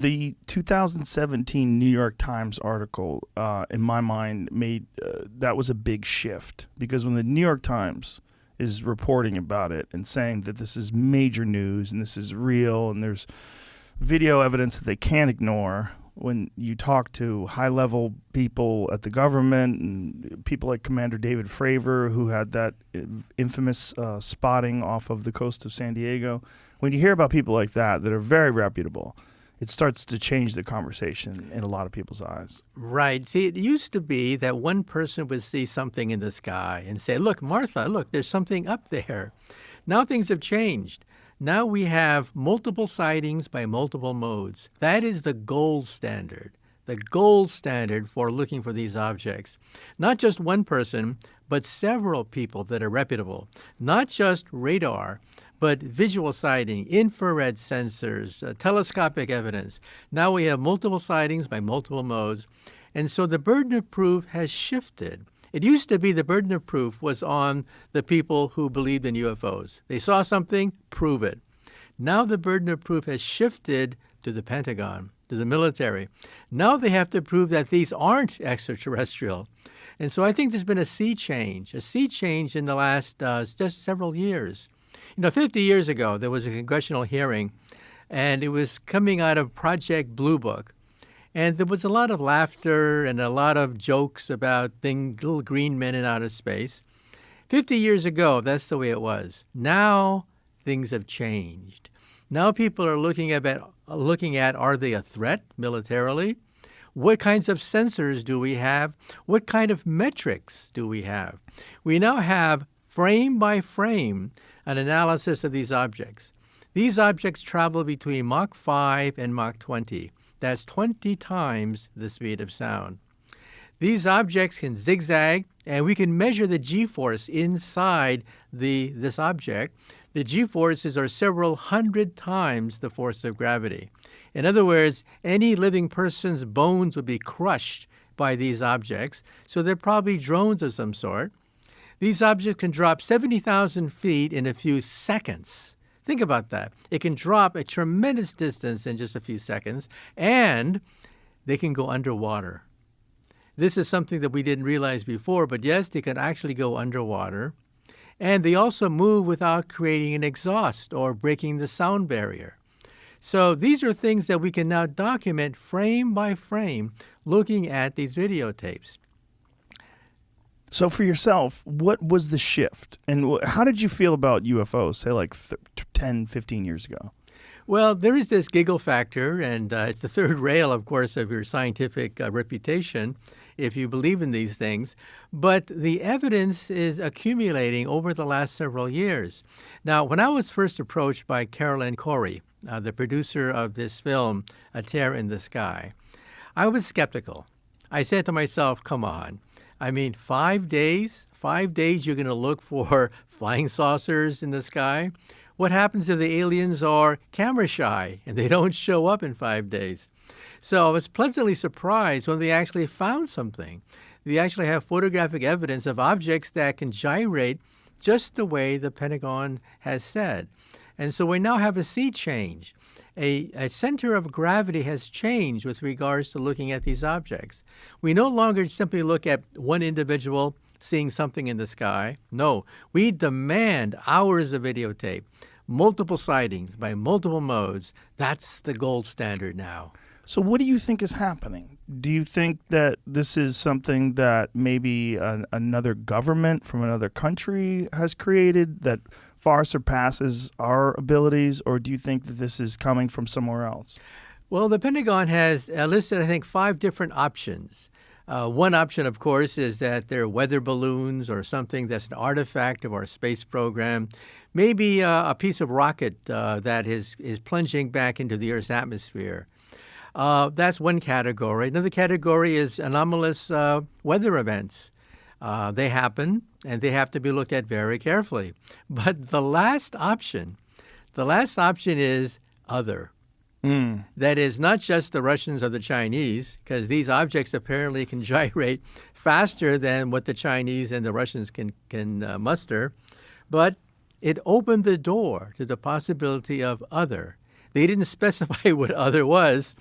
The 2017 New York Times article, in my mind, made that was a big shift, because when the New York Times is reporting about it and saying that this is major news and this is real and there's video evidence that they can't ignore, when you talk to high-level people at the government and people like Commander David Fravor, who had that infamous spotting off of the coast of San Diego, when you hear about people like that that are very reputable, it starts to change the conversation in a lot of people's eyes. Right. See, it used to be that one person would see something in the sky and say, look, Martha, look, there's something up there. Now things have changed. Now we have multiple sightings by multiple modes. That is the gold standard for looking for these objects. Not just one person, but several people that are reputable. Not just radar, but visual sighting, infrared sensors, telescopic evidence. Now we have multiple sightings by multiple modes. And so the burden of proof has shifted. It used to be the burden of proof was on the people who believed in UFOs. They saw something, prove it. Now the burden of proof has shifted to the Pentagon, to the military. Now they have to prove that these aren't extraterrestrial. And so I think there's been a sea change in the last just several years. 50 years ago, there was a congressional hearing, and it was coming out of Project Blue Book. And there was a lot of laughter and a lot of jokes about little green men in outer space. 50 years ago, that's the way it was. Now, things have changed. Now people are looking at are they a threat militarily? What kinds of sensors do we have? What kind of metrics do we have? We now have, frame by frame, an analysis of these objects. These objects travel between Mach 5 and Mach 20. That's 20 times the speed of sound. These objects can zigzag, and we can measure the G-force inside this object. The G-forces are several hundred times the force of gravity. In other words, any living person's bones would be crushed by these objects, so they're probably drones of some sort. These objects can drop 70,000 feet in a few seconds. Think about that. It can drop a tremendous distance in just a few seconds, and they can go underwater. This is something that we didn't realize before, but yes, they can actually go underwater. And they also move without creating an exhaust or breaking the sound barrier. So these are things that we can now document frame by frame looking at these videotapes. So for yourself, what was the shift? And how did you feel about UFOs, say like 10, 15 years ago? Well, there is this giggle factor, and it's the third rail, of course, of your scientific reputation, if you believe in these things. But the evidence is accumulating over the last several years. Now, when I was first approached by Carolyn Corey, the producer of this film, A Tear in the Sky, I was skeptical. I said to myself, come on. I mean, 5 days? 5 days you're going to look for flying saucers in the sky? What happens if the aliens are camera shy and they don't show up in 5 days? So I was pleasantly surprised when they actually found something. They actually have photographic evidence of objects that can gyrate just the way the Pentagon has said. And so we now have a sea change. A center of gravity has changed with regards to looking at these objects. We no longer simply look at one individual seeing something in the sky. No, we demand hours of videotape, multiple sightings by multiple modes. That's the gold standard now. So what do you think is happening? Do you think that this is something that maybe another government from another country has created that far surpasses our abilities, or do you think that this is coming from somewhere else? Well, the Pentagon has listed, I think, 5 different options. One option, of course, is that they're weather balloons or something that's an artifact of our space program. Maybe a piece of rocket that is plunging back into the Earth's atmosphere. That's one category. Another category is anomalous weather events. They happen, and they have to be looked at very carefully. But the last option is other. That is not just the Russians or the Chinese, because these objects apparently can gyrate faster than what the Chinese and the Russians can muster, but it opened the door to the possibility of other. They didn't specify what other was.